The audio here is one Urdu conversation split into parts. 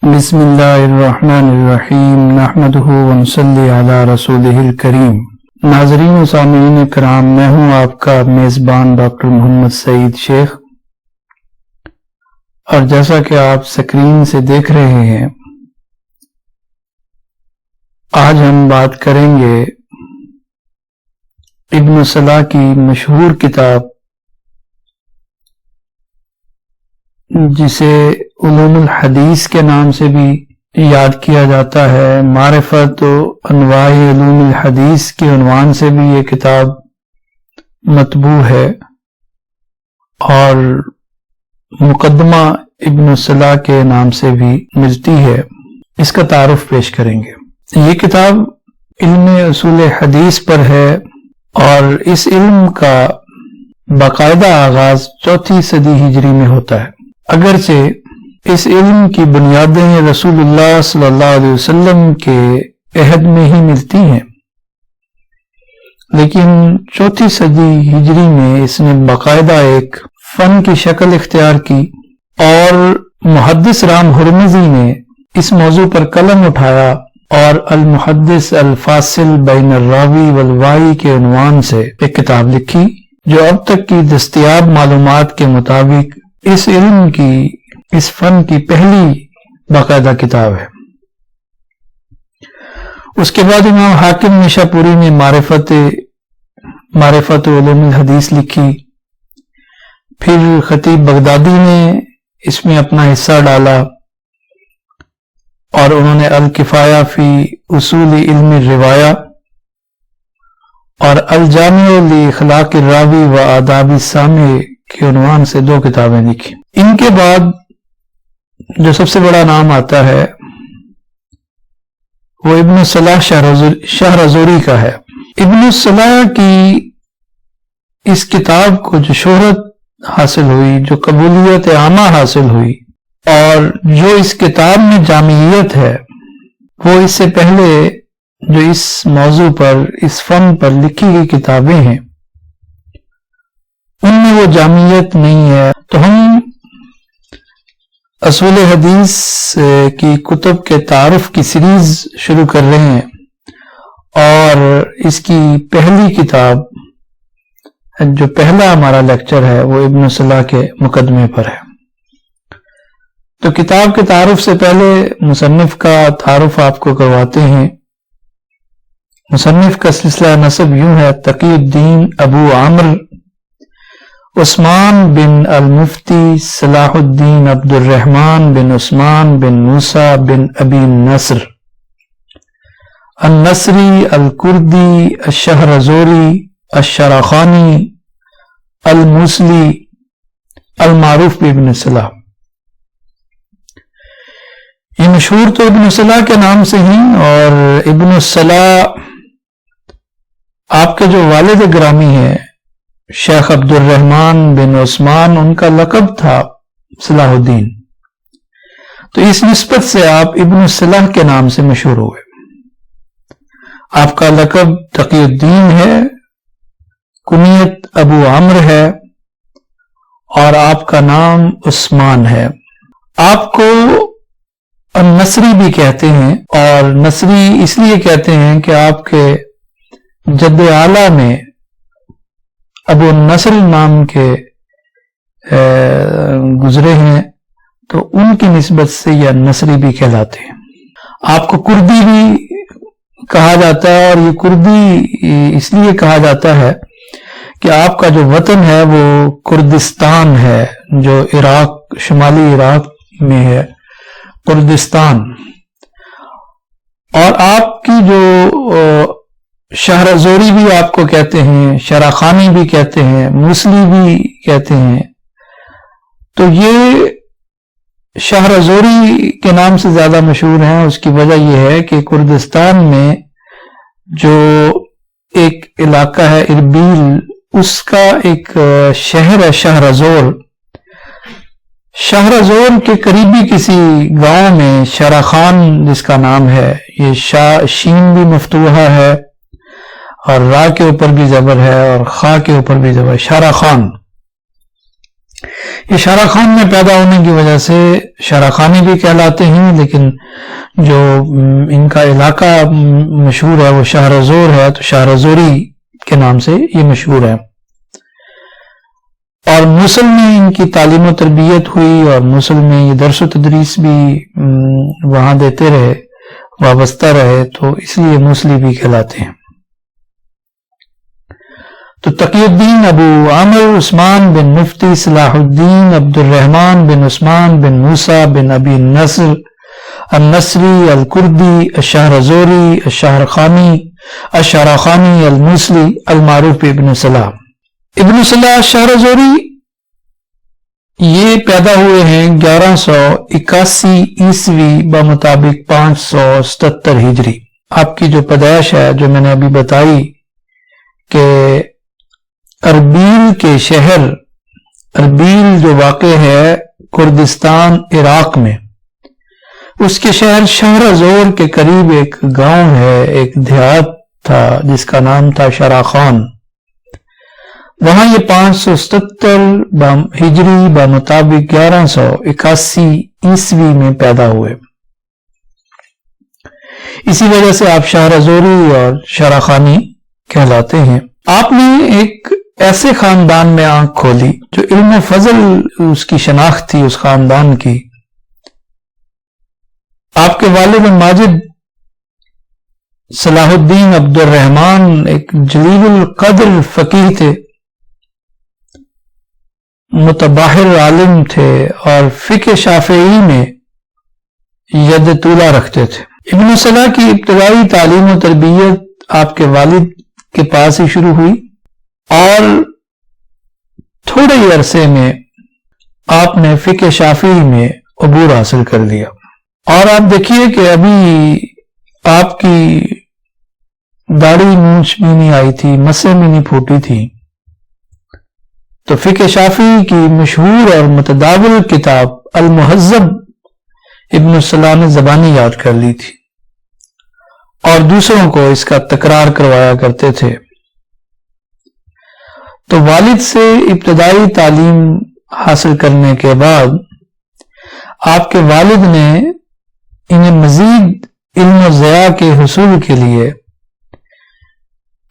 بسم اللہ الرحمن الرحیم نحمدہ ونصلی علی رسولہ الکریم۔ ناظرین و سامعین کرام، میں ہوں آپ کا میزبان ڈاکٹر محمد سعید شیخ، اور جیسا کہ آپ سکرین سے دیکھ رہے ہیں، آج ہم بات کریں گے ابن صلاح کی مشہور کتاب جسے علوم الحدیث کے نام سے بھی یاد کیا جاتا ہے، معرفت و انواع علوم الحدیث کے عنوان سے بھی یہ کتاب مطبوع ہے، اور مقدمہ ابن صلاح کے نام سے بھی ملتی ہے۔ اس کا تعارف پیش کریں گے۔ یہ کتاب علم اصول حدیث پر ہے، اور اس علم کا باقاعدہ آغاز 4 صدی ہجری میں ہوتا ہے۔ اگرچہ اس علم کی بنیادیں رسول اللہ صلی اللہ علیہ وسلم کے عہد میں ہی ملتی ہیں، لیکن 4 صدی ہجری میں اس نے باقاعدہ ایک فن کی شکل اختیار کی، اور محدث رام ہرمزی نے اس موضوع پر قلم اٹھایا اور المحدث الفاصل بین الراوی والوائی کے عنوان سے ایک کتاب لکھی، جو اب تک کی دستیاب معلومات کے مطابق اس علم کی، اس فن کی پہلی باقاعدہ کتاب ہے۔ اس کے بعد امام حاکم نیشاپوری نے معرفت علوم الحدیث لکھی، پھر خطیب بغدادی نے اس میں اپنا حصہ ڈالا، اور انہوں نے الکفایہ فی اصول علم الروایہ اور الجامع لاخلاق الراوی و آداب السامع کے عنوان سے 2 کتابیں لکھی۔ ان کے بعد جو سب سے بڑا نام آتا ہے وہ ابن صلاح شہرزوری کا ہے۔ ابن صلاح کی اس کتاب کو جو شہرت حاصل ہوئی، جو قبولیت عامہ حاصل ہوئی، اور جو اس کتاب میں جامعیت ہے، وہ اس سے پہلے جو اس موضوع پر، اس فن پر لکھی گئی کتابیں ہیں، ان میں وہ جامعیت نہیں ہے۔ تو ہم اصول حدیث کی کتب کے تعارف کی سیریز شروع کر رہے ہیں، اور اس کی پہلی کتاب، جو پہلا ہمارا لیکچر ہے، وہ ابن صلاح کے مقدمے پر ہے۔ تو کتاب کے تعارف سے پہلے مصنف کا تعارف آپ کو کرواتے ہیں۔ مصنف کا سلسلہ نسب یوں ہے: تقی الدین ابو عامر عثمان بن المفتی صلاح الدین عبد الرحمن بن عثمان بن موسیٰ بن ابی نصر النصری الکردی الشہرزوری الشراخانی الموصلی المعروف بابن صلاح۔ یہ مشہور تو ابن صلاح کے نام سے ہی، اور ابن صلاح آپ کے جو والد گرامی ہیں شیخ عبد الرحمن بن عثمان، ان کا لقب تھا صلاح الدین، تو اس نسبت سے آپ ابن صلاح کے نام سے مشہور ہوئے۔ آپ کا لقب تقی الدین ہے، کنیت ابو عمر ہے، اور آپ کا نام عثمان ہے۔ آپ کو النصری بھی کہتے ہیں، اور نصری اس لیے کہتے ہیں کہ آپ کے جد اعلیٰ میں ابو النصر نام کے گزرے ہیں، تو ان کی نسبت سے یہ نصری بھی کہلاتے ہیں۔ آپ کو کردی بھی کہا جاتا ہے، اور یہ کردی اس لیے کہا جاتا ہے کہ آپ کا جو وطن ہے وہ کردستان ہے، جو عراق، شمالی عراق میں ہے، کردستان۔ اور آپ کی جو شہرزوری بھی آپ کو کہتے ہیں، شراخانی بھی کہتے ہیں، موصلی بھی کہتے ہیں، تو یہ شہرزوری کے نام سے زیادہ مشہور ہیں۔ اس کی وجہ یہ ہے کہ کردستان میں جو ایک علاقہ ہے اربیل، اس کا ایک شہر ہے شہرزور۔ شہرزور کے قریبی کسی گاؤں میں شراخان جس کا نام ہے، یہ شین بھی مفتوحہ ہے، اور را کے اوپر بھی زبر ہے، اور خا کے اوپر بھی زبر ہے، شراخان۔ یہ شاہراخان میں پیدا ہونے کی وجہ سے شاہراخانی بھی کہلاتے ہیں، لیکن جو ان کا علاقہ مشہور ہے وہ شہرزور ہے، تو شہرزوری کے نام سے یہ مشہور ہے۔ اور موصل میں ان کی تعلیم و تربیت ہوئی، اور موصل میں یہ درس و تدریس بھی وہاں دیتے رہے، وابستہ رہے، تو اس لیے موصلی بھی کہلاتے ہیں۔ تو تقی الدین ابو عامر عثمان بن مفتی صلاح الدین عبد الرحمن بن عثمان بن موسیٰ بن ابی النصر النصری الکردی الشہرزوری الشہرخانی الموصلی المعروف ابن صلاح۔ ابن صلاح الشہرزوری یہ پیدا ہوئے ہیں 1181 عیسوی بمطابق 577 ہجری۔ آپ کی جو پیدائش ہے جو میں نے ابھی بتائی کہ اربیل کے شہر، اربیل جو واقع ہے کردستان عراق میں، اس کے شہر شہرزور کے قریب ایک گاؤں ہے، ایک دیہات تھا جس کا نام تھا شاہراخان۔ وہاں یہ 577 ہجری بمطابق 1181 عیسوی میں پیدا ہوئے۔ اسی وجہ سے آپ شہرزوری اور شاہراخانی کہلاتے ہیں۔ آپ نے ایک ایسے خاندان میں آنکھ کھولی جو علم و فضل اس کی شناخت تھی اس خاندان کی۔ آپ کے والد ماجد صلاح الدین عبد الرحمن ایک جلیل القدر فقیہ تھے، متباہر عالم تھے، اور فقہ شافعی میں ید طولہ رکھتے تھے۔ ابن صلاح کی ابتدائی تعلیم و تربیت آپ کے والد کے پاس ہی شروع ہوئی، اور تھوڑے ہی عرصے میں آپ نے فقہ شافعی میں عبور حاصل کر لیا۔ اور آپ دیکھیے کہ ابھی آپ کی داڑھی مونچھ بھی نہیں آئی تھی، مسیں بھی نہیں پھوٹی تھی، تو فقہ شافعی کی مشہور اور متداول کتاب المہذب ابن صلاح نے زبانی یاد کر لی تھی، اور دوسروں کو اس کا تکرار کروایا کرتے تھے۔ تو والد سے ابتدائی تعلیم حاصل کرنے کے بعد آپ کے والد نے انہیں مزید علم و ضیاء کے حصول کے لیے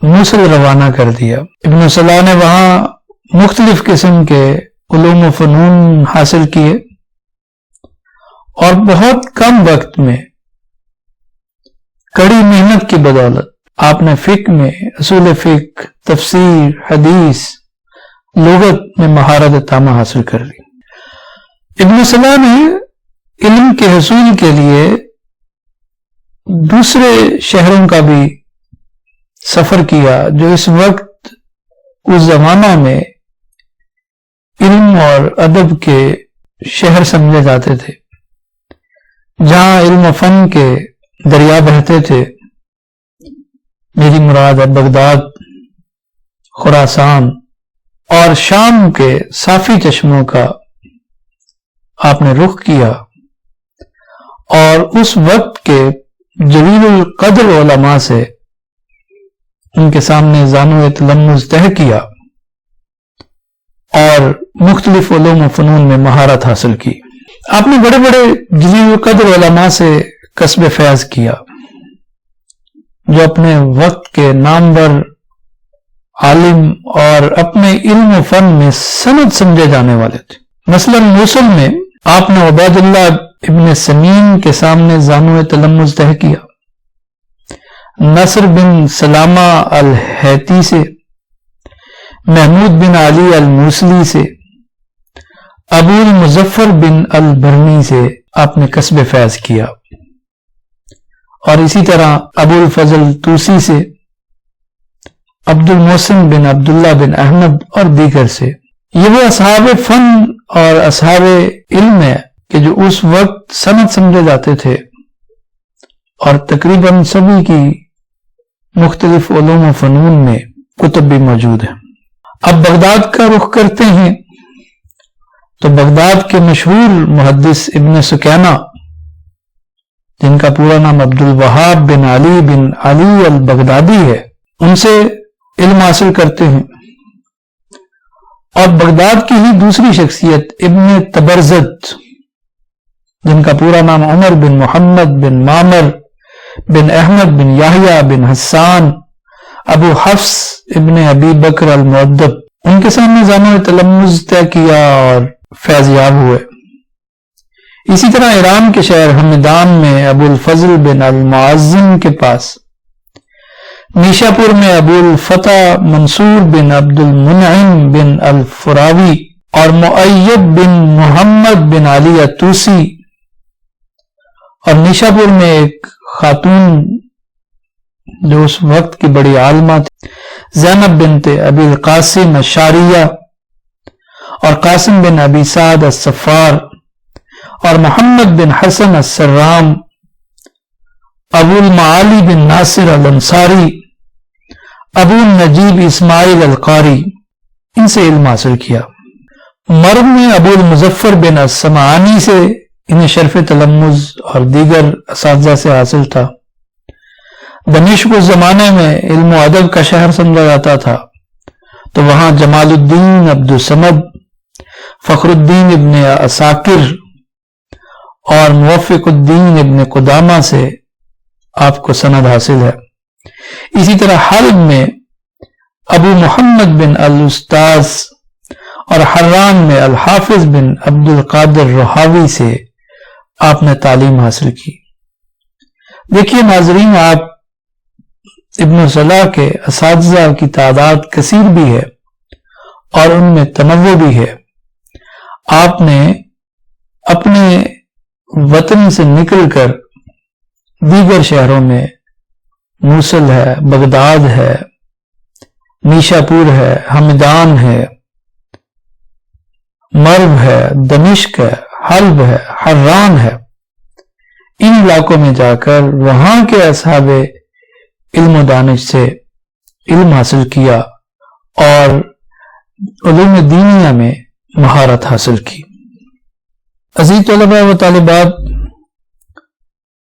موصل روانہ کر دیا۔ ابن صلاح نے وہاں مختلف قسم کے علوم و فنون حاصل کیے، اور بہت کم وقت میں کڑی محنت کی بدولت آپ نے فقہ میں، اصول فقہ، تفسیر، حدیث، لغت میں مہارت تامہ حاصل کر لی۔ ابن صلاح نے علم کے حصول کے لیے دوسرے شہروں کا بھی سفر کیا جو اس وقت اس زمانہ میں علم اور ادب کے شہر سمجھے جاتے تھے، جہاں علم و فن کے دریا بہتے تھے۔ میری مراد ہے بغداد، خراسان اور شام کے صافی چشموں کا آپ نے رخ کیا، اور اس وقت کے جلیل القدر علماء سے ان کے سامنے زانو تلمذ طے کیا، اور مختلف علوم و فنون میں مہارت حاصل کی۔ آپ نے بڑے بڑے جلیل القدر علماء سے کسب فیض کیا جو اپنے وقت کے نامور عالم اور اپنے علم و فن میں سند سمجھے جانے والے تھے۔ مثلا موصل میں آپ نے عبید اللہ ابن سمین کے سامنے زانو تلمذ طے کیا، نصر بن سلامہ الحیتی سے، محمود بن علی الموصلی سے، ابو المظفر بن البرنی سے آپ نے کسب فیض کیا، اور اسی طرح ابو الفضل توسی سے، عبد المحسن بن عبداللہ بن احمد اور دیگر سے۔ یہ وہ اصحاب فن اور اصحاب علم ہے کہ جو اس وقت سند سمجھے جاتے تھے، اور تقریباً سبھی کی مختلف علوم و فنون میں کتب بھی موجود ہیں۔ اب بغداد کا رخ کرتے ہیں تو بغداد کے مشہور محدث ابن سکینہ، جن کا پورا نام عبد الوہاب بن علی البغدادی ہے، ان سے علم حاصل کرتے ہیں، اور بغداد کی ہی دوسری شخصیت ابن تبرزت، جن کا پورا نام عمر بن محمد بن معمر بن احمد بن یحییٰ بن حسان ابو حفص ابن ابی بکر المؤدب، ان کے سامنے زامن تلمذ طے کیا اور فیض یاب ہوئے۔ اسی طرح ایران کے شہر ہمدان میں ابو الفضل بن المعظم کے پاس، نیشا پور میں ابو الفتح منصور بن عبد المنعم بن الفراوی اور مؤید بن محمد بن علی الطوسی، اور نیشا پور میں ایک خاتون جو اس وقت کی بڑی عالمہ تھی، زینب بنت ابی القاسم الشاریہ، اور قاسم بن ابی سعد الصفار، اور محمد بن حسن السرام، ابو المعالی بن ناصر الانصاری، ابو النجیب اسماعیل القاری، ان سے علم حاصل کیا۔ مرو میں ابو المظفر بن السمعانی سے انہیں شرف تلمذ اور دیگر اساتذہ سے حاصل تھا۔ دمشق اس زمانے میں علم و ادب کا شہر سمجھا جاتا تھا، تو وہاں جمال الدین عبد الصمد، فخر الدین ابن عساکر اور موفق الدین ابن قدامہ سے آپ کو سند حاصل ہے۔ اسی طرح حلب میں ابو محمد بن الاستاذ اور حران میں الحافظ بن عبد القادر رحاوی سے آپ نے تعلیم حاصل کی۔ دیکھیے ناظرین، آپ ابن صلاح کے اساتذہ کی تعداد کثیر بھی ہے اور ان میں تنوع بھی ہے۔ آپ نے اپنے وطن سے نکل کر دیگر شہروں میں موصل ہے، بغداد ہے، نیشا پور ہے، ہمدان ہے، مرو ہے، دمشق ہے، حلب ہے، حران ہے، ان علاقوں میں جا کر وہاں کے اصحاب علم و دانش سے علم حاصل کیا اور علوم دینیہ میں مہارت حاصل کی۔ عزیز طلباء و طالبات،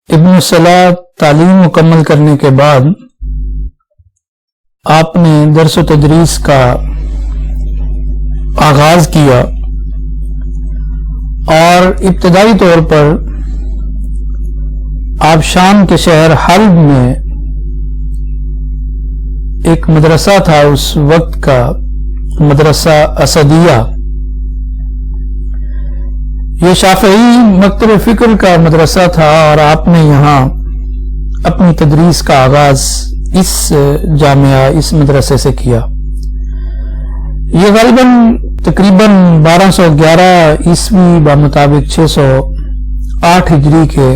ابن صلاح تعلیم مکمل کرنے کے بعد آپ نے درس و تدریس کا آغاز کیا اور ابتدائی طور پر آپ شام کے شہر حلب میں ایک مدرسہ تھا، اس وقت کا مدرسہ اسدیہ، یہ شافعی مکتب فکر کا مدرسہ تھا، اور آپ نے یہاں اپنی تدریس کا آغاز اس جامعہ، اس مدرسے سے کیا۔ یہ غالباً تقریباً 1211 عیسوی بمطابق 608 ہجری کے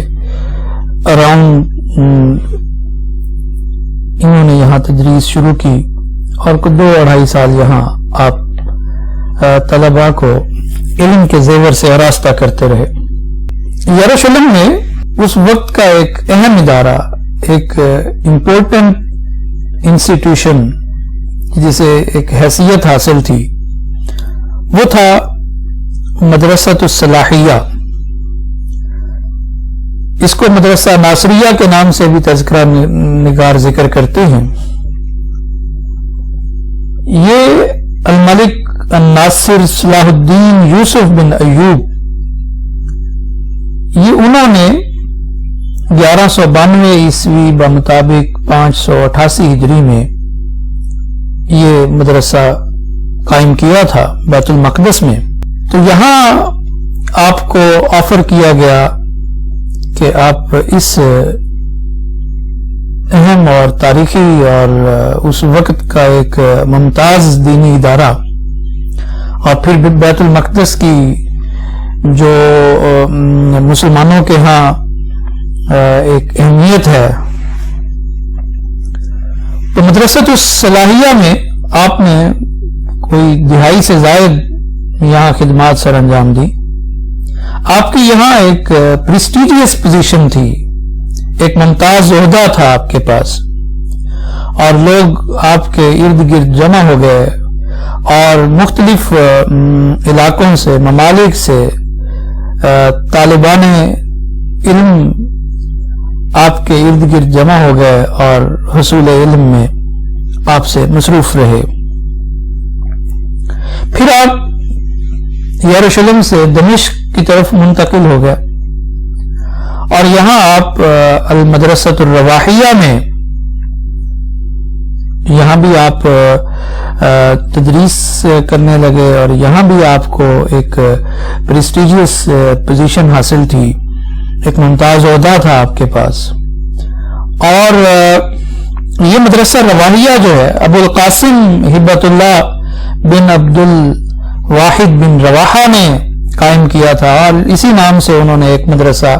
اراؤنڈ انہوں نے یہاں تدریس شروع کی، اور 2-2.5 سال یہاں آپ طلباء کو علم کے زیور سے آراستہ کرتے رہے۔ یروشلم میں اس وقت کا ایک اہم ادارہ، ایک امپورٹنٹ انسٹیٹیوشن جسے ایک حیثیت حاصل تھی، وہ تھا مدرسۃ الصلاحیہ۔ اس کو مدرسہ ناصریہ کے نام سے بھی تذکرہ نگار ذکر کرتے ہیں۔ یہ الملک الناصر صلاح الدین یوسف بن ایوب، یہ انہوں نے 1192 عیسوی بمطابق 588 ہجری میں یہ مدرسہ قائم کیا تھا بیت المقدس میں۔ تو یہاں آپ کو آفر کیا گیا کہ آپ اس اہم اور تاریخی اور اس وقت کا ایک ممتاز دینی ادارہ، اور پھر بیت المقدس کی جو مسلمانوں کے ہاں ایک اہمیت ہے، تو مدرسۃ الصلاحیہ میں آپ نے کوئی 2.5 سے زائد یہاں خدمات سر انجام دی۔ آپ کی یہاں ایک پریسٹیجیس پوزیشن تھی، ایک ممتاز عہدہ تھا آپ کے پاس، اور لوگ آپ کے ارد گرد جمع ہو گئے، اور مختلف علاقوں سے، ممالک سے طالبان علم آپ کے ارد گرد جمع ہو گئے اور حصول علم میں آپ سے مصروف رہے۔ پھر آپ یروشلم سے دمشق کی طرف منتقل ہو گئے اور یہاں آپ المدرسۃ الرواحیہ میں یہاں بھی آپ تدریس کرنے لگے اور یہاں بھی آپ کو ایک پریسٹیجیس پوزیشن حاصل تھی، ایک ممتاز عہدہ تھا آپ کے پاس. اور یہ مدرسہ رواحیہ جو ہے ابو القاسم ہبت اللہ بن عبد الواحد بن رواحہ نے قائم کیا تھا، اور اسی نام سے انہوں نے ایک مدرسہ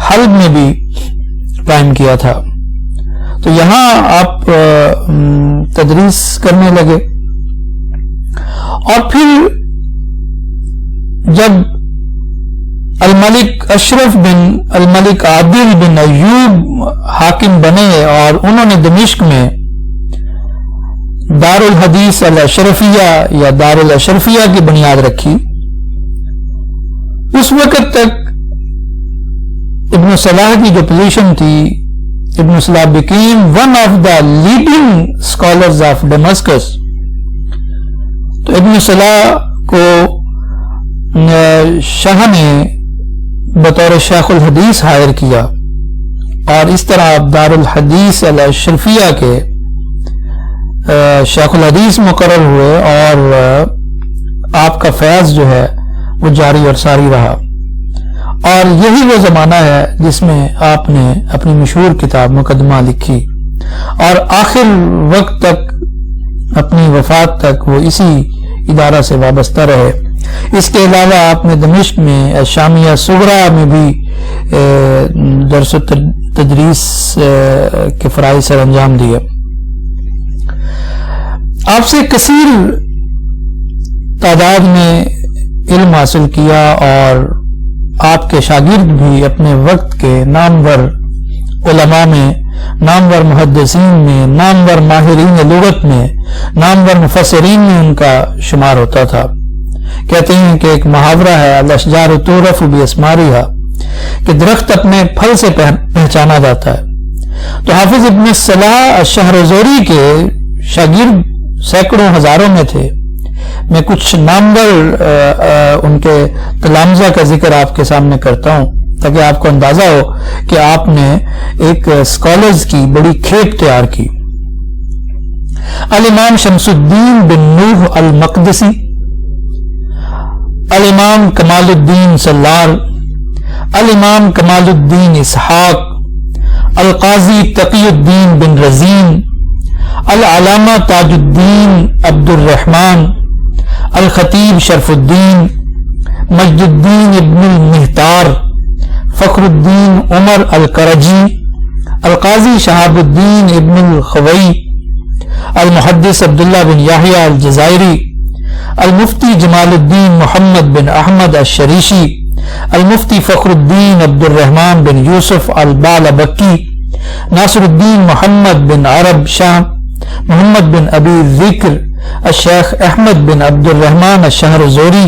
حلب میں بھی قائم کیا تھا. تو یہاں آپ تدریس کرنے لگے، اور پھر جب الملک اشرف بن الملک عادل بن ایوب حاکم بنے اور انہوں نے دمشق میں دار الحدیث الاشرفیہ یا دار الاشرفیہ کی بنیاد رکھی، اس وقت تک ابن صلاح کی جو پوزیشن تھی، ابن صلاح became one of the leading scholars of Damascus. تو ابن صلاح کو شاہ نے بطور شیخ الحدیث ہائر کیا، اور اس طرح آپ دار الحدیث الاشرفیہ کے شیخ الحدیث مقرر ہوئے، اور آپ کا فیض جو ہے وہ جاری اور ساری رہا. اور یہی وہ زمانہ ہے جس میں آپ نے اپنی مشہور کتاب مقدمہ لکھی، اور آخر وقت تک اپنی وفات تک وہ اسی ادارہ سے وابستہ رہے. اس کے علاوہ آپ نے دمشق میں شامیہ صغرا میں بھی درس و تدریس کے فرائض سر انجام دیے. آپ سے کثیر تعداد میں علم حاصل کیا، اور آپ کے شاگرد بھی اپنے وقت کے نامور علماء میں، نامور محدثین میں، نامور ماہرین لغت میں، نامور مفسرین میں ان کا شمار ہوتا تھا. کہتے ہیں کہ ایک محاورہ ہے الاشجار تعرف باسمارها، کہ درخت اپنے پھل سے پہچانا جاتا ہے. تو حافظ ابن صلاح الشہرزوری کے شاگرد سینکڑوں ہزاروں میں تھے. میں کچھ نامور ان کے تلامذہ کا ذکر آپ کے سامنے کرتا ہوں تاکہ آپ کو اندازہ ہو کہ آپ نے ایک اسکالرز کی بڑی کھیپ تیار کی. الامام شمس الدین بن نوح المقدسی، الامام کمال الدین سلار، الامام کمال الدین اسحاق، القاضی تقی الدین بن رزین، العلامہ تاج الدین عبد الرحمن، الخطیب شرف الدین، مجد الدین ابن المہتار، فخر الدین عمر الکرجی، القاضی شہاب الدین ابن الخوئی، المحدث عبداللہ بن یحییٰ الجزائری، المفتی جمال الدین محمد بن احمد الشریشی، المفتی فخر الدین عبد الرحمن بن یوسف البالبکی، ناصر الدین محمد بن عرب شاہ، محمد بن ابی ذکر، الشیخ احمد بن عبد الرحمن الشہرزوری،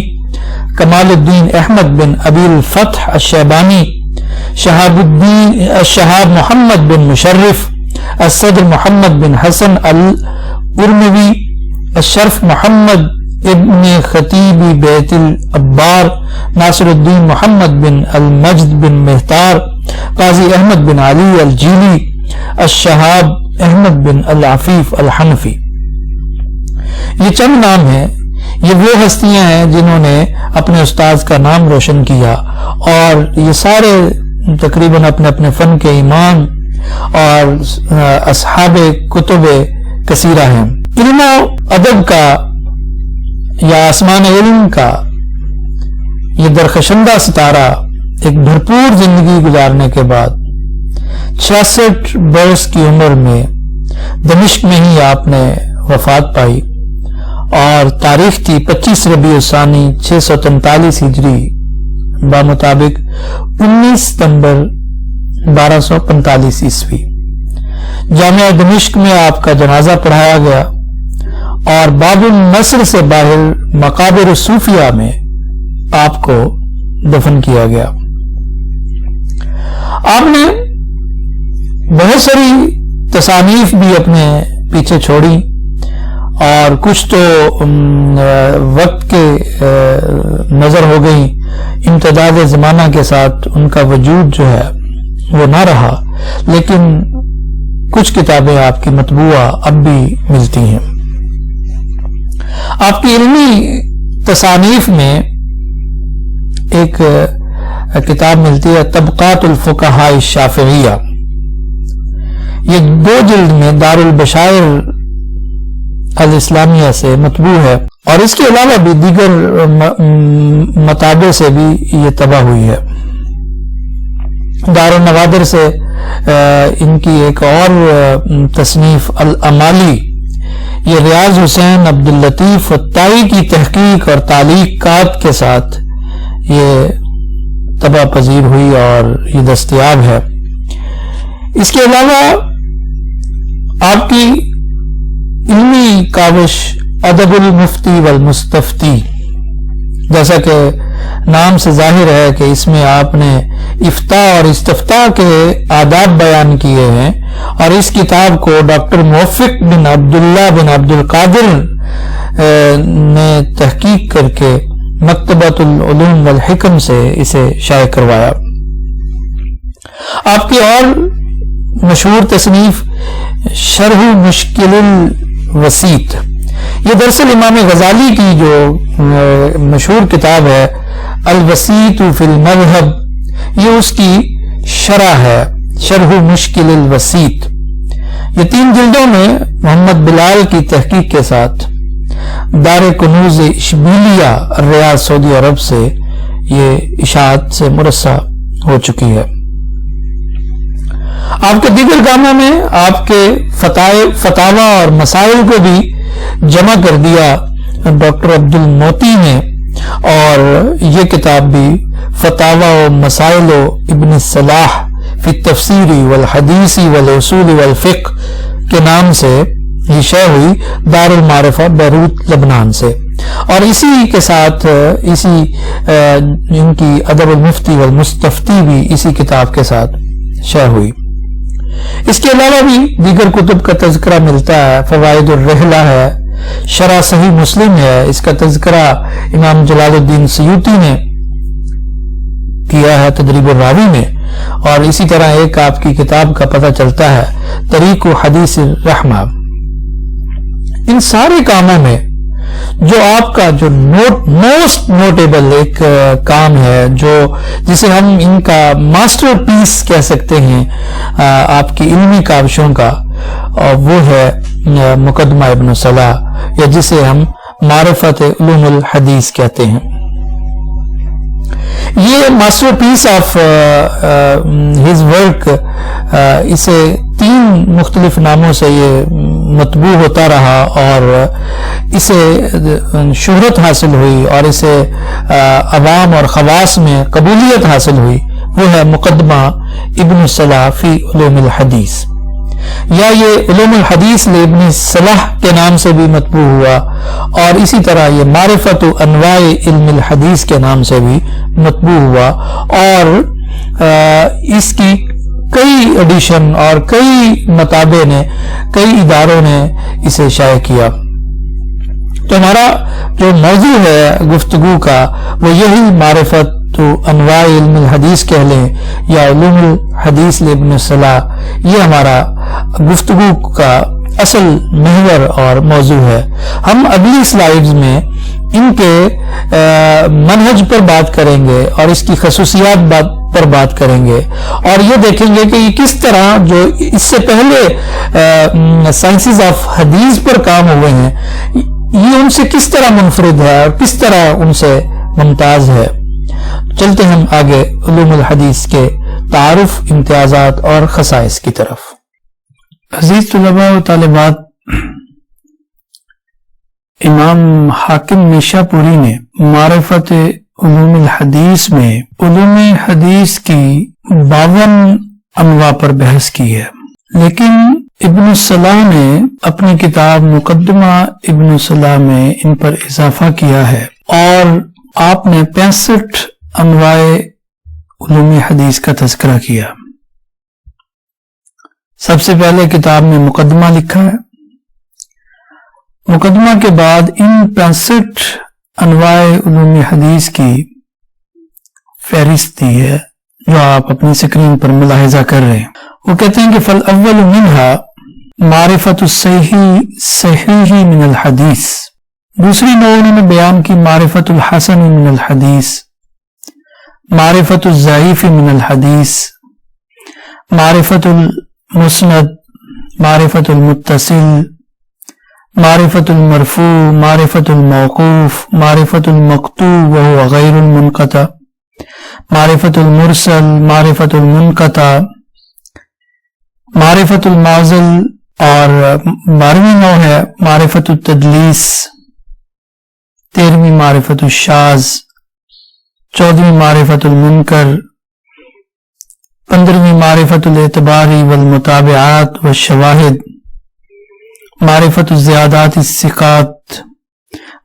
کمال الدین احمد بن ابی الفتح الشیبانی، شہاب محمد بن مشرف، الصدر محمد بن حسن الارموی، الشرف محمد ابن خطیب بیت الابار، ناصر الدین محمد بن المجد بن مہتار، قاضی احمد بن علی الجیلی، الشہاب احمد بن العفیف الحنفی. یہ چند نام ہیں، یہ وہ ہستیاں ہیں جنہوں نے اپنے استاذ کا نام روشن کیا، اور یہ سارے تقریباً اپنے اپنے فن کے ایمان اور اصحاب کتب کثیرہ ہیں. علم و ادب کا یا آسمان علم کا یہ درخشندہ ستارہ ایک بھرپور زندگی گزارنے کے بعد 66 برس کی عمر میں دمشق میں ہی آپ نے وفات پائی، اور تاریخ تھی 25 ربیع الثانی 643 ہجری بمطابق 19 ستمبر 1245 عیسوی. جامعہ دمشق میں آپ کا جنازہ پڑھایا گیا، اور باب النصر سے باہر مقابر صوفیہ میں آپ کو دفن کیا گیا. آپ نے بہت ساری تصانیف بھی اپنے پیچھے چھوڑی، اور کچھ تو وقت کے نظر ہو گئی، امتداد زمانہ کے ساتھ ان کا وجود جو ہے وہ نہ رہا، لیکن کچھ کتابیں آپ کی مطبوعہ اب بھی ملتی ہیں۔ آپ کی علمی تصانیف میں ایک کتاب ملتی ہے طبقات الفقہاء الشافعیہ، یہ 2 جلد میں دار البشائر الاسلامیہ سے مطبوع ہے، اور اس کے علاوہ بھی دیگر مطابع سے بھی یہ طبع ہوئی ہے۔ دار النوادر سے ان کی ایک اور تصنیف الامالی، یہ ریاض حسین عبداللطیف الطائی کی تحقیق اور تعلیقات کے ساتھ یہ طبع پذیر ہوئی اور یہ دستیاب ہے۔ اس کے علاوہ آپ کی علمی کاوش ادب المفتی والمستفتی، جیسا کہ نام سے ظاہر ہے کہ اس میں آپ نے افتاء اور استفتاء کے آداب بیان کیے ہیں، اور اس کتاب کو ڈاکٹر موفق بن عبداللہ بن عبد القادر نے تحقیق کر کے مکتبۃ العلوم والحکم سے اسے شائع کروایا۔ آپ کی اور مشہور تصنیف شرح مشکل الوسیط، یہ دراصل امام غزالی کی جو مشہور کتاب ہے الوسیط فی المذہب، یہ اس کی شرح ہے، شرح مشکل الوسیط۔ یہ 3 جلدوں میں محمد بلال کی تحقیق کے ساتھ دار کنوز اشبیلیہ ریاض سعودی عرب سے یہ اشاعت سے مرصع ہو چکی ہے۔ آپ کے دیگر کاموں میں آپ کے فتاوی اور مسائل کو بھی جمع کر دیا ڈاکٹر عبد الموتی نے، اور یہ کتاب بھی فتاوی و مسائل ابن الصلاح فی التفسیر والحدیث والاصول والفقہ کے نام سے یہ شائع ہوئی دار المعرفہ بیروت لبنان سے، اور اسی کے ساتھ ان کی ادب المفتی والمستفتی بھی اسی کتاب کے ساتھ شائع ہوئی۔ اس کے علاوہ بھی دیگر کتب کا تذکرہ ملتا ہے، فوائد الرحلہ ہے، شرح صحیح مسلم ہے، اس کا تذکرہ امام جلال الدین سیوطی نے کیا ہے تدریب الراوی میں، اور اسی طرح ایک آپ کی کتاب کا پتہ چلتا ہے طریق و حدیث الرحمہ۔ ان سارے کاموں میں جو آپ کا جو موسٹ نوٹیبل ایک کام ہے، جو جسے ہم ان کا ماسٹر پیس کہہ سکتے ہیں آپ کی علمی کاوشوں کا، وہ ہے مقدمہ ابن صلاح، یا جسے ہم معرفت علوم الحدیث کہتے ہیں۔ یہ masterpiece of his work, اسے 3 مختلف ناموں سے یہ مطبوع ہوتا رہا، اور اسے شہرت حاصل ہوئی اور اسے عوام اور خواص میں قبولیت حاصل ہوئی، وہ ہے مقدمہ ابن صلاح فی علوم الحدیث، یا یہ علوم الحدیث لابن صلاح کے نام سے بھی مطبوع ہوا، اور اسی طرح یہ معرفت انواع علم الحدیث کے نام سے بھی مطبوع ہوا، اور اس کی کئی ایڈیشن اور کئی مطابع نے، کئی اداروں نے اسے شائع کیا۔ تو ہمارا جو موضوع ہے گفتگو کا وہ یہی معرفت انواع علم الحدیث کہہ لیں یا علوم الحدیث لابن صلاح، یہ ہمارا گفتگو کا اصل محور اور موضوع ہے۔ ہم اگلی سلائیڈز میں ان کے منہج پر بات کریں گے اور اس کی خصوصیات پر بات کریں گے، اور یہ دیکھیں گے کہ یہ کس طرح جو اس سے پہلے سائنسز آف حدیث پر کام ہوئے ہیں، یہ ان سے کس طرح منفرد ہے اور کس طرح ان سے ممتاز ہے۔ چلتے ہم آگے علوم الحدیث کے تعارف، امتیازات اور خصائص کی طرف۔ عزیز طلباء و طالبات، امام حاکم نیشا پوری نے معرفت علوم الحدیث میں علوم حدیث کی 52 انواع پر بحث کی ہے، لیکن ابن صلاح نے اپنی کتاب مقدمہ ابن صلاح میں ان پر اضافہ کیا ہے، اور آپ نے 65 انواع علوم حدیث کا تذکرہ کیا۔ سب سے پہلے کتاب میں مقدمہ لکھا ہے، مقدمہ کے بعد ان 65 انواع علوم حدیث کی فہرست دی ہے جو آپ اپنی سکرین پر ملاحظہ کر رہے ہیں. وہ کہتے ہیں کہ فالاول منها معرفت الصحیح من الحدیث. دوسری نوع انہوں نے بیان کی معرفت الحسن من الحدیث، معرفت الضعیف من الحدیث، معرفت المسند، معرفت المتصل، معرفت المرفوع، معرفت الموقوف، معرفت المقطوع وهو غیر المنقطع، معرفت المرسل، معرفت المنقطع، معرفت المعزل. اور 12ویں نوع ہے معرفت التدلیس، 13ویں معرفت الشاذ، 14ویں معرفت المنکر، 15ویں معرفت الاعتبار والمتابعات والشواہد، معرفت الزیادات الثقات،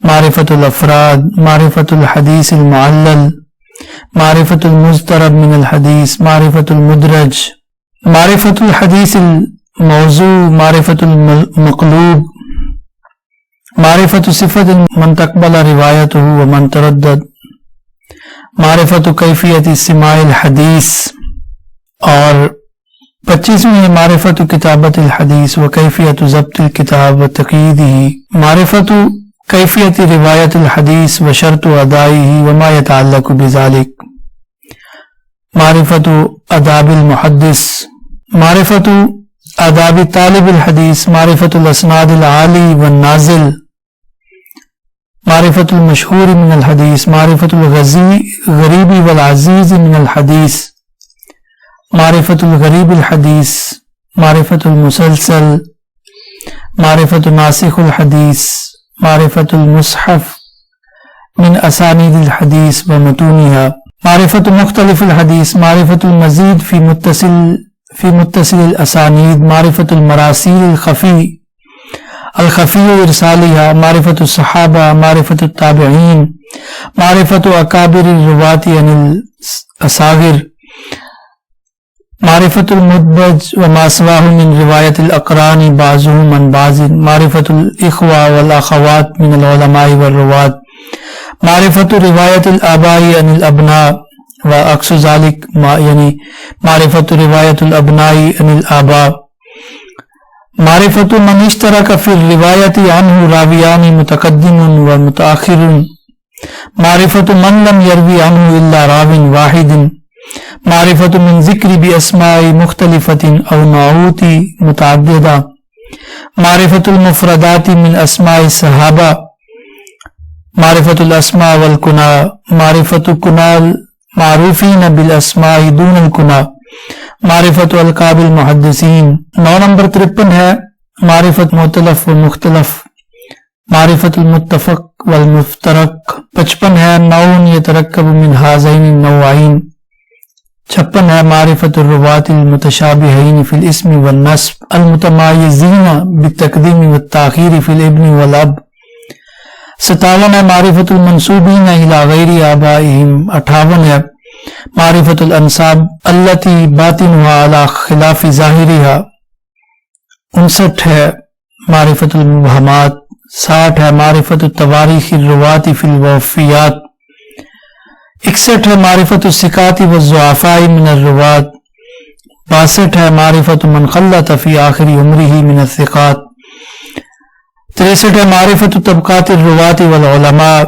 معرفت الافراد، معرفت الحدیث المعلل، معرفت المضطرب من الحدیث، معرفت المدرج، معرفت الحدیث الموضوع، معرفت المقلوب، معرفت صفت من تقبل روایته ومن تردد، معرفت کیفیت سماع الحدیث. اور 25ویں معرفت کتابت الحدیث و کیفیت ضبط الکتاب و تقییدہ، معرفت کیفیت روایت الحدیث و شرط ادائہ وما یتعلق بذلک، معرفت آداب المحدث، معرفت آداب طالب الحدیث، معرفت الاسناد العالی والنازل، معرفت المشہور من الحدیث، معرفت الغریب والعزیز من الحدیث، معرفت الغریب الحدیث، معرفت المسلسل، معرفت ناسخ الحدیث، معرفت المصحف من اسانید الحدیث ومتونها، معرفت مختلف الحدیث، معرفت المزید فی متصل الاسانید، معرفت المراسیل الخفی ارسالها، معرفت الصحابہ، معرفت التابعین، معرفت اکابر الروات عن الاصاغر، معرفت المدبج وما سواہ من روایت الاقران بعضهم عن بعض، معرفت الاخوہ والاخوات من العلماء والروات، معرفت روایت الآباء عن الابناء وعکس ذلك، یعنی معرفت روایت الابناء عن الآباء، معرفت من اشترک فی الروایت عنہ راویان متقدم و متاخر، معرفت من لم یروی عنہ الا راو واحد، معرفت من ذکر باسماء مختلفت او نعوت متعددہ، معرفت المفردات من اسماء الصحابہ، معرفت الاسماء والکنا، معرفت کنال معروفین بالاسماء دون الکنا، معرفت القاب المحدثین. 9 نمبر 53 ہے معرفت مؤتلف و مختلف، معرفت المتفق والمفترق. 55 ہے نون یترکب من ہذین النوعین. 56 ہے معرفت الروات المتشابہین فی الاسم والنسب المتمایزین بالتقدیم والتاخیر فی الابن والاب. 57 ہے معرفت المنسوبین الی غیر آبائہم. 58 ہے معرفت الانساب التی باطنها علی خلاف ظاہرها. 59 ہے معرفت المبہمات. 60 ہے معرفت التواریخ الروات فی الوفیات. 61 ہے معرفت الثقات والضعفاء من الروات. 62 ہے معرفت من خلط فی آخر عمرہ من الثقات. 63 ہے معرفت طبقات الروات والعلماء.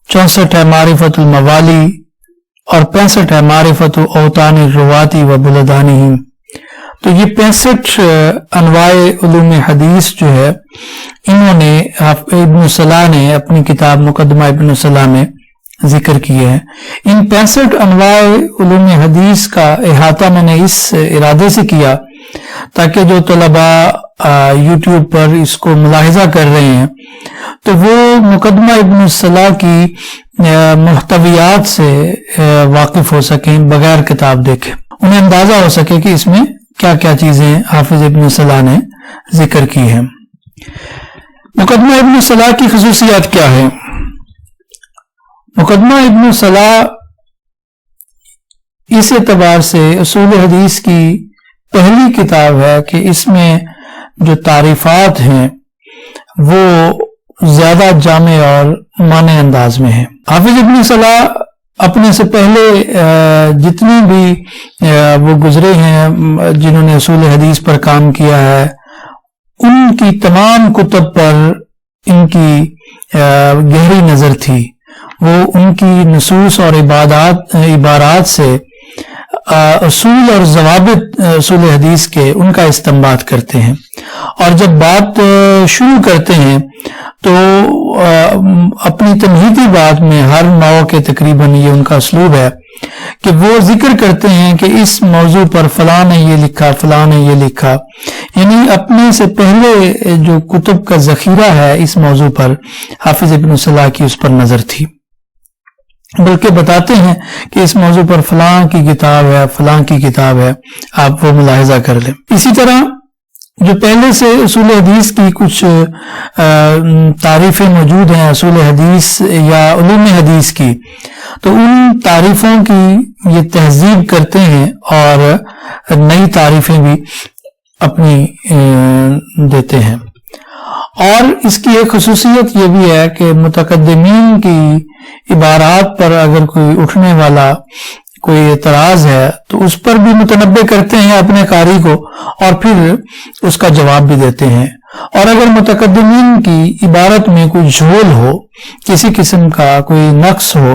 64 ہے معرفت الموالی. اور 65 ہے معرفت اوطان الروات و بلدانہم. تو یہ 65 انواع علوم حدیث جو ہے انہوں نے ابن صلاح نے اپنی کتاب مقدمہ ابن صلاح میں ذکر کیے ہیں. ان 65 انواع علوم حدیث کا احاطہ میں نے اس ارادے سے کیا تاکہ جو طلباء یوٹیوب پر اس کو ملاحظہ کر رہے ہیں تو وہ مقدمہ ابن صلاح کی محتویات سے واقف ہو سکیں بغیر کتاب دیکھے. انہیں اندازہ ہو سکے کہ اس میں کیا کیا چیزیں حافظ ابن صلاح نے ذکر کی ہیں. مقدمہ ابن صلاح کی خصوصیات کیا ہیں؟ مقدمہ ابن صلاح اس اعتبار سے اصول حدیث کی پہلی کتاب ہے کہ اس میں جو تعریفات ہیں وہ زیادہ جامع اور معنی انداز میں ہے۔ حافظ ابن صلاح اپنے سے پہلے جتنی بھی وہ گزرے ہیں جنہوں نے اصول حدیث پر کام کیا ہے، ان کی تمام کتب پر ان کی گہری نظر تھی۔ وہ ان کی نصوص اور عبارات سے اصول اور ضوابط اصول حدیث کے ان کا استنباط کرتے ہیں، اور جب بات شروع کرتے ہیں تو اپنی تمہیدی بات میں ہر نوع کے تقریباً یہ ان کا اسلوب ہے کہ وہ ذکر کرتے ہیں کہ اس موضوع پر فلاں نے یہ لکھا، فلاں نے یہ لکھا، یعنی اپنے سے پہلے جو کتب کا ذخیرہ ہے اس موضوع پر حافظ ابن صلاح کی اس پر نظر تھی، بلکہ بتاتے ہیں کہ اس موضوع پر فلاں کی کتاب ہے، فلاں کی کتاب ہے، آپ وہ ملاحظہ کر لیں۔ اسی طرح جو پہلے سے اصول حدیث کی کچھ تعریفیں موجود ہیں اصول حدیث یا علوم حدیث کی، تو ان تعریفوں کی یہ تہذیب کرتے ہیں اور نئی تعریفیں بھی اپنی دیتے ہیں۔ اور اس کی ایک خصوصیت یہ بھی ہے کہ متقدمین کی عبارات پر اگر کوئی اٹھنے والا کوئی اعتراض ہے تو اس پر بھی متنبع کرتے ہیں اپنے قاری کو، اور پھر اس کا جواب بھی دیتے ہیں۔ اور اگر متقدمین کی عبارت میں کوئی جھول ہو، کسی قسم کا کوئی نقص ہو،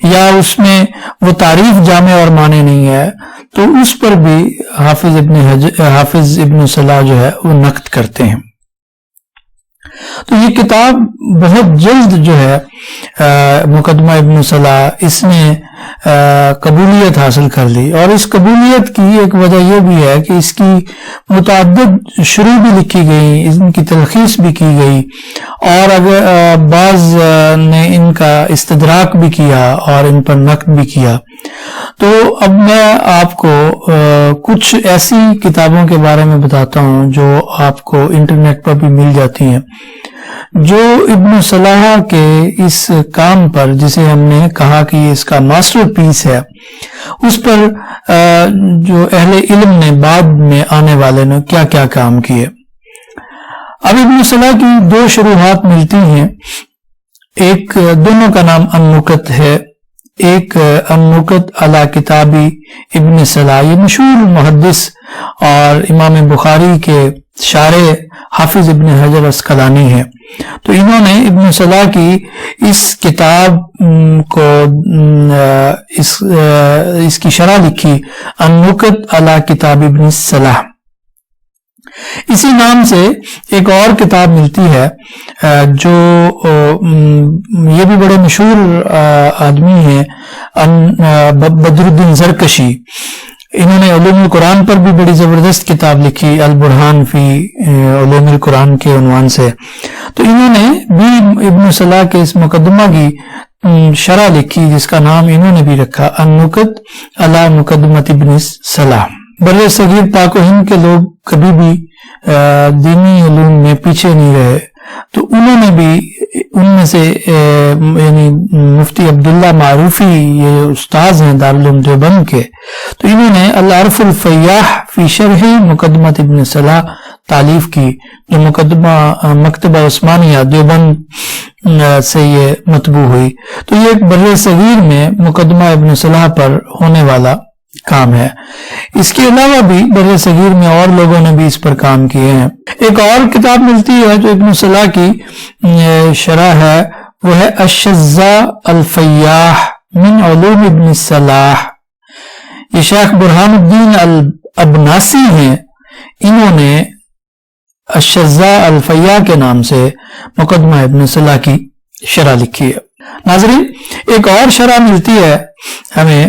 یا اس میں وہ تعریف جامع اور معنی نہیں ہے، تو اس پر بھی حافظ ابن صلاح جو ہے وہ نقد کرتے ہیں۔ تو یہ کتاب بہت جلد جو ہے مقدمہ ابن صلاح اس نے قبولیت حاصل کر لی، اور اس قبولیت کی ایک وجہ یہ بھی ہے کہ اس کی متعدد شروع بھی لکھی گئی، ان کی تلخیص بھی کی گئی، اور اگر بعض نے ان کا استدراک بھی کیا اور ان پر نقد بھی کیا۔ تو اب میں آپ کو کچھ ایسی کتابوں کے بارے میں بتاتا ہوں جو آپ کو انٹرنیٹ پر بھی مل جاتی ہیں، جو ابن صلاح کے اس کام پر، جسے ہم نے کہا کہ یہ اس کا ماسٹر پیس ہے، اس پر جو اہل علم نے بعد میں آنے والے نے کیا کیا کام کیے۔ اب ابن صلاح کی دو شروحات ملتی ہیں، ایک دونوں کا نام النکت ہے، ایک النکت علی کتابی ابن صلاح، یہ مشہور محدث اور امام بخاری کے شارح حافظ ابن حجر عسقلانی ہے۔ تو انہوں نے ابن صلاح کی اس کتاب کو اس کی شرح لکھی، النکت علی کتاب ابن صلاح۔ اسی نام سے ایک اور کتاب ملتی ہے جو یہ بھی بڑے مشہور آدمی ہیں، بدر الدین زرکشی۔ انہوں نے علوم القرآن پر بھی بڑی زبردست کتاب لکھی، البرہان فی علوم القرآن کے عنوان سے۔ تو انہوں نے بھی ابن صلاح کے اس مقدمہ کی شرح لکھی، جس کا نام انہوں نے بھی رکھا النکت علی مقدمۃ ابن صلاح۔ بر صغیر پاک و ہند کے لوگ کبھی بھی دینی علوم میں پیچھے نہیں رہے، تو انہوں نے بھی ان میں سے یعنی مفتی عبداللہ معروفی، یہ استاذ ہیں دارالعلوم دیوبند کے، تو انہوں نے العرف الفیاح فی شرح مقدمۃ ابن صلاح تالیف کی، جو مقدمہ مکتبہ عثمانیہ دیوبند سے یہ مطبوع ہوئی۔ تو یہ ایک بر صغیر میں مقدمہ ابن صلاح پر ہونے والا کام ہے۔ اس کے علاوہ بھی بر صغیر میں اور لوگوں نے بھی اس پر کام کیے ہیں۔ ایک اور کتاب ملتی ہے جو ابن صلاح کی شرح ہے، وہ ہے الشذا الفیاح من علوم ابن صلاح۔ یہ شیخ برہان الدین الابناسی ہیں، انہوں نے الشذا الفیاح کے نام سے مقدمہ ابن صلاح کی شرح لکھی ہے۔ ناظرین، ایک اور شرح ملتی ہے ہمیں،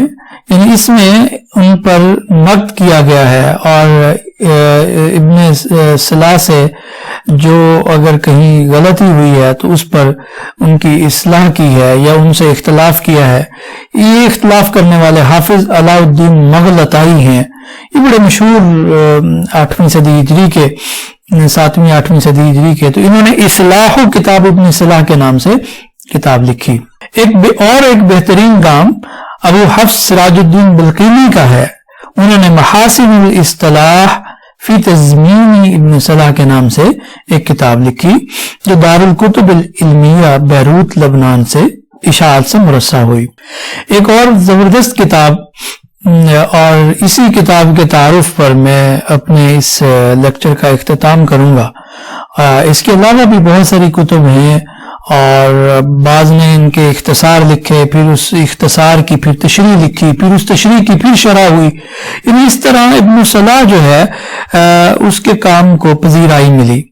یعنی اس میں ان پر نقد کیا گیا ہے، اور ابن صلاح سے جو اگر کہیں غلطی ہوئی ہے تو اس پر ان کی اصلاح کی ہے یا ان سے اختلاف کیا ہے۔ یہ اختلاف کرنے والے حافظ علاء الدین مغلطائی ہیں، یہ بڑے مشہور 8ویں صدی ہجری کے 7ویں 8ویں صدی ہجری کے، تو انہوں نے اصلاح کتاب ابن صلاح کے نام سے کتاب لکھی۔ ایک بہترین کام ابو حفص سراج الدین بلقینی کا ہے، انہوں نے محاسن الاصطلاح فی تضمین ابن صلاح کے نام سے ایک کتاب لکھی جو دارالکتب العلمیہ بیروت لبنان سے اشاعت سے مرصع ہوئی۔ ایک اور زبردست کتاب، اور اسی کتاب کے تعارف پر میں اپنے اس لیکچر کا اختتام کروں گا۔ اس کے علاوہ بھی بہت ساری کتب ہیں، اور بعض نے ان کے اختصار لکھے، پھر اس اختصار کی پھر تشریح لکھی، پھر اس تشریح کی پھر شرح ہوئی۔ یعنی اس طرح ابن صلاح جو ہے اس کے کام کو پذیرائی ملی۔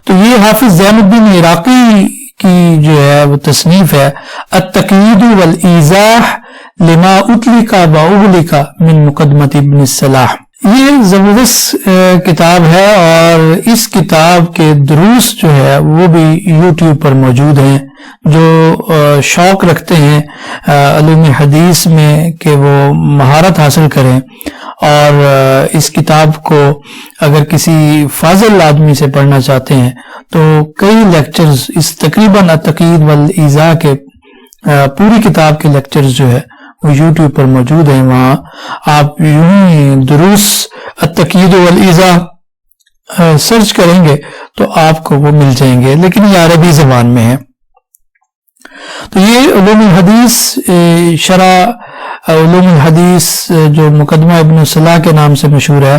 تو یہ حافظ زین الدین عراقی کی جو ہے وہ تصنیف ہے التقیید والایضاح لما اطلق و اغلق من مقدمۃ ابن صلاح۔ یہ زبردست کتاب ہے، اور اس کتاب کے دروس جو ہے وہ بھی یوٹیوب پر موجود ہیں۔ جو شوق رکھتے ہیں علوم حدیث میں کہ وہ مہارت حاصل کریں، اور اس کتاب کو اگر کسی فاضل آدمی سے پڑھنا چاہتے ہیں تو کئی لیکچرز اس تقریباً التقیید والایضاح کے پوری کتاب کے لیکچرز جو ہے وہ یوٹیوب پر موجود ہیں۔ وہاں آپ یوں ہی دروس التقیید والایضاح سرچ کریں گے تو آپ کو وہ مل جائیں گے، لیکن یہ عربی زبان میں ہے۔ تو یہ علوم الحدیث، شرح علوم الحدیث جو مقدمہ ابن صلاح کے نام سے مشہور ہے،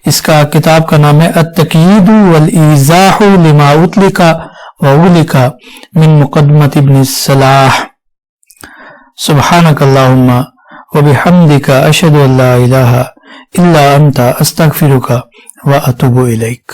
اس کا کتاب کا نام ہے التقیید والایضاح لما اطلق و اغلق من مقدمۃ ابن صلاح۔ سبحانک اللہم وبحمدک اشہد ان لا الہ الا انت استغفرک و اتوب الیک۔